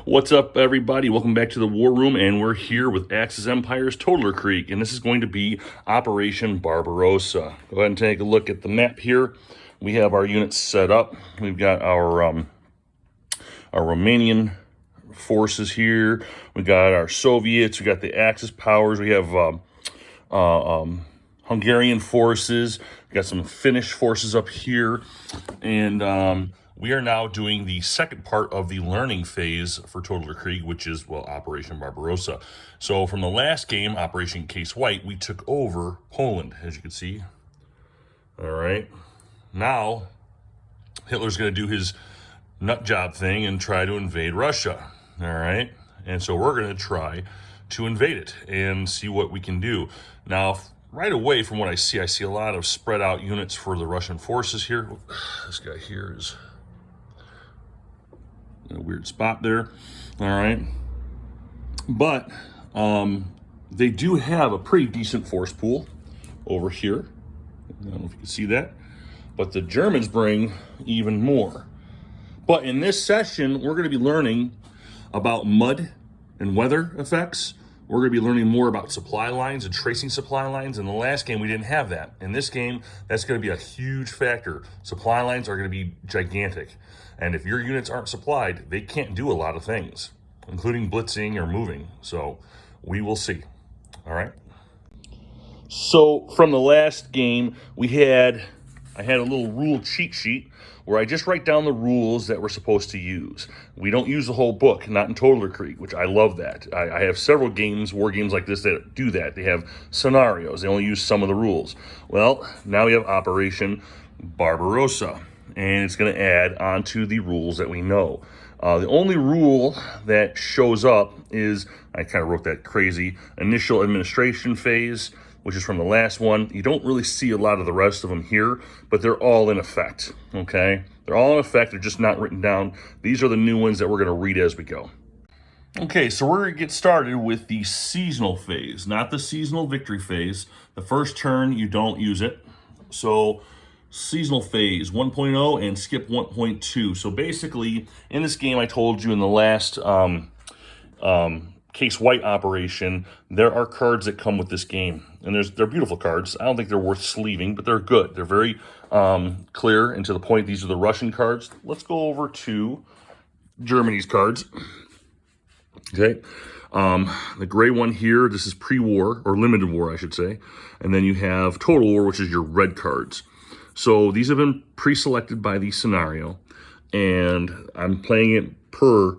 What's up, everybody? Welcome back to the War Room, and we're here with Axis Empire's Totaler Krieg, and this is going to be Operation Barbarossa. Go ahead and take a look at the map here. We have our units set up. We've got our Romanian forces here. We got our Soviets. We got the Axis powers. We have Hungarian forces. We got some Finnish forces up here, and we are now doing the second part of the learning phase for Totaler Krieg, which is, well, Operation Barbarossa. So from the last game, Operation Case White, we took over Poland, as you can see. All right. Now, Hitler's going to do his nut job thing and try to invade Russia. All right. And so we're going to try to invade it and see what we can do. Now, right away, from what I see a lot of spread out units for the Russian forces here. This guy here is in a weird spot there. All right. But they do have a pretty decent force pool over here. I don't know if you can see that. But the Germans bring even more. But in this session, we're going to be learning about mud and weather effects. We're going to be learning more about supply lines and tracing supply lines. In the last game, we didn't have that. In this game, that's going to be a huge factor. Supply lines are going to be gigantic. And if your units aren't supplied, they can't do a lot of things, including blitzing or moving. So we will see. All right. So from the last game, I had a little rule cheat sheet where I just write down the rules that we're supposed to use. We don't use the whole book, not in Totaler Krieg, which I love that. I have several games, war games like this, that do that. They have scenarios. They only use some of the rules. Well, now we have Operation Barbarossa, and it's going to add on to the rules that we know. The only rule that shows up is, I kind of wrote that crazy, initial administration phase, which is from the last one. You don't really see a lot of the rest of them here, but they're all in effect, okay? They're all in effect. They're just not written down. These are the new ones that we're going to read as we go. Okay, so we're going to get started with the seasonal phase, not the seasonal victory phase. The first turn, you don't use it. So seasonal phase 1.0 and skip 1.2. So basically, in this game, I told you in the last Case White operation, there are cards that come with this game, and they're beautiful cards. I don't think they're worth sleeving, but they're good. They're very clear and to the point. These are the Russian cards. Let's go over to Germany's cards. Okay, the gray one here, this is pre-war, or limited war, I should say, and then you have total war, which is your red cards. So these have been pre-selected by the scenario, and I'm playing it per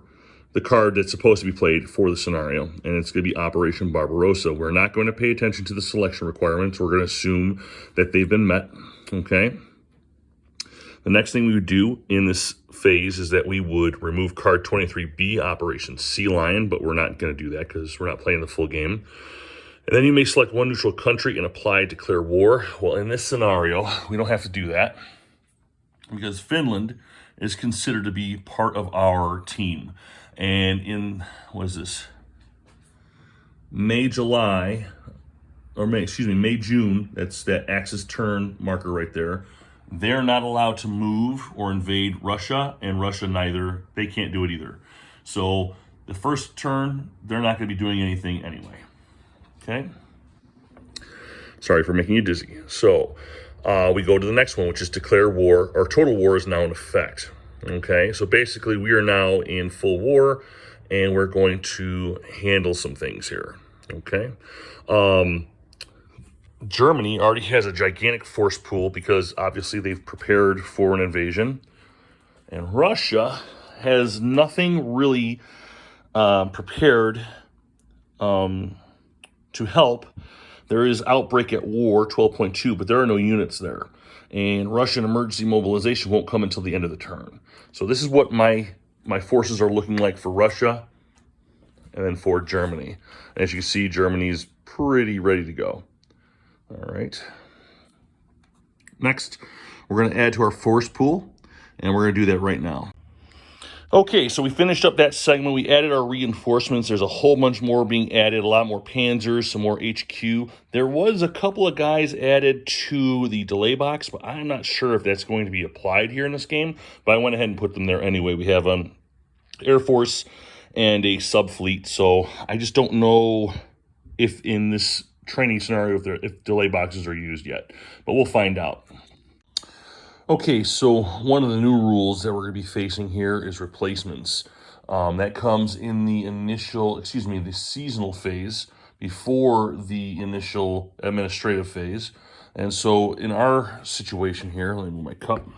the card that's supposed to be played for the scenario, and it's going to be Operation Barbarossa. We're not going to pay attention to the selection requirements. We're going to assume that they've been met, okay? The next thing we would do in this phase is that we would remove card 23B, Operation Sea Lion, but we're not going to do that because we're not playing the full game. And then you may select one neutral country and apply declare war. Well, in this scenario, we don't have to do that because Finland is considered to be part of our team. And in, what is this? May, June, that's that Axis turn marker right there. They're not allowed to move or invade Russia, and Russia neither. They can't do it either. So the first turn, they're not going to be doing anything anyway. Okay? Sorry for making you dizzy. So we go to the next one, which is declare war, or total war is now in effect. Okay, so basically we are now in full war, and we're going to handle some things here, okay? Germany already has a gigantic force pool because obviously they've prepared for an invasion, and Russia has nothing really prepared to help. There is outbreak at war, 12.2, but there are no units there. And Russian emergency mobilization won't come until the end of the turn. So this is what my forces are looking like for Russia and then for Germany. And as you can see, Germany's pretty ready to go. All right. Next, we're going to add to our force pool, and we're going to do that right now. Okay, so we finished up that segment. We added our reinforcements. There's a whole bunch more being added, a lot more panzers, some more HQ. There was a couple of guys added to the delay box, but I'm not sure if that's going to be applied here in this game, but I went ahead and put them there anyway. We have Air Force and a subfleet. So I just don't know if in this training scenario if delay boxes are used yet, but we'll find out. Okay, so one of the new rules that we're going to be facing here is replacements. That comes in the the seasonal phase before the initial administrative phase. And so in our situation here, let me move my cup.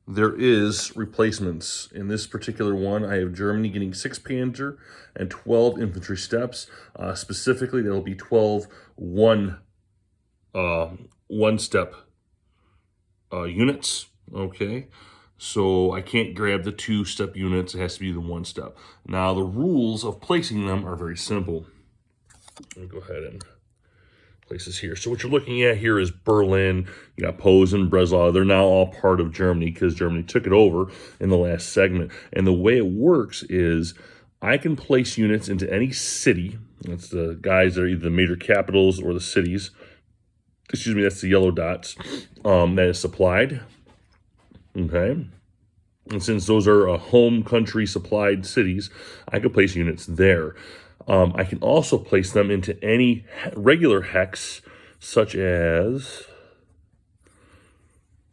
There is replacements. In this particular one, I have Germany getting 6 Panzer and 12 infantry steps. Specifically, that'll be 12 one-step units. Okay, so I can't grab the 2-step units. It has to be the 1-step. Now, the rules of placing them are very simple. Let me go ahead and places here. So what you're looking at here is Berlin, you got Posen, Breslau. They're now all part of Germany because Germany took it over in the last segment. And the way it works is I can place units into any city. That's the guys that are either the major capitals or the cities. Excuse me, that's the yellow dots that is supplied. Okay. And since those are home country supplied cities, I could place units there. I can also place them into any regular hex, such as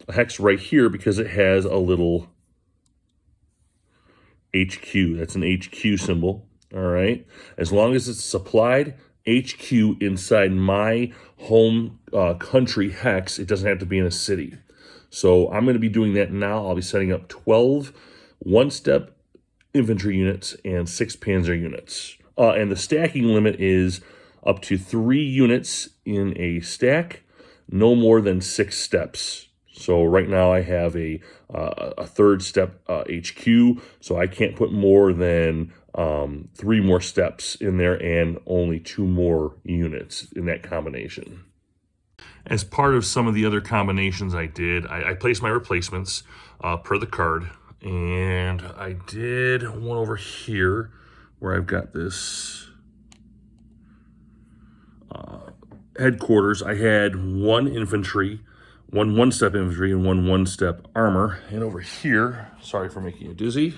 a hex right here, because it has a little HQ. That's an HQ symbol, all right? As long as it's supplied HQ inside my home country hex, it doesn't have to be in a city. So I'm going to be doing that now. I'll be setting up 12 one-step infantry units and 6 Panzer units. And the stacking limit is up to 3 units in a stack, no more than 6 steps. So right now I have a 3rd step HQ, so I can't put more than 3 more steps in there and only 2 more units in that combination. As part of some of the other combinations I did, I placed my replacements per the card, and I did one over here where I've got this headquarters. I had 1 infantry, one one-step infantry, and 1 one-step armor. And over here, sorry for making you dizzy,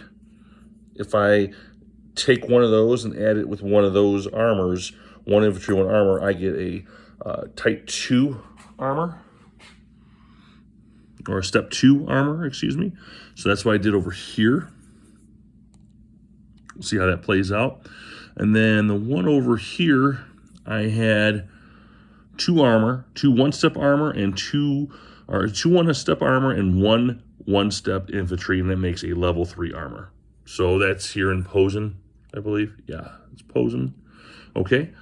if I take one of those and add it with one of those armors, 1 infantry, 1 armor, I get a type 2 armor, or a step 2 armor, excuse me. So that's what I did over here. See how that plays out. And then the one over here, I had 2 armor, 2 one-step armor, and 2 one-step armor and 1 one-step infantry, and that makes a level 3 armor. So that's here in Posen, I believe. Yeah, it's Posen. Okay.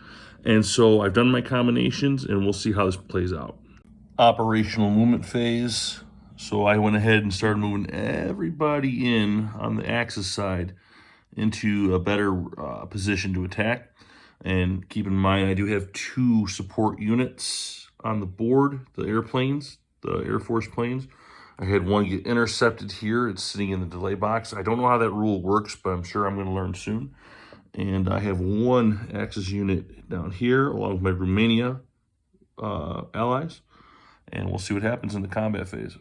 And so I've done my combinations, and we'll see how this plays out. Operational movement phase. So I went ahead and started moving everybody in on the Axis side into a better position to attack. And keep in mind, I do have 2 support units on the board, the airplanes, the Air Force planes. I had 1 get intercepted here. It's sitting in the delay box. I don't know how that rule works, but I'm sure I'm going to learn soon. And I have 1 Axis unit down here, along with my Romania allies. And we'll see what happens in the combat phase.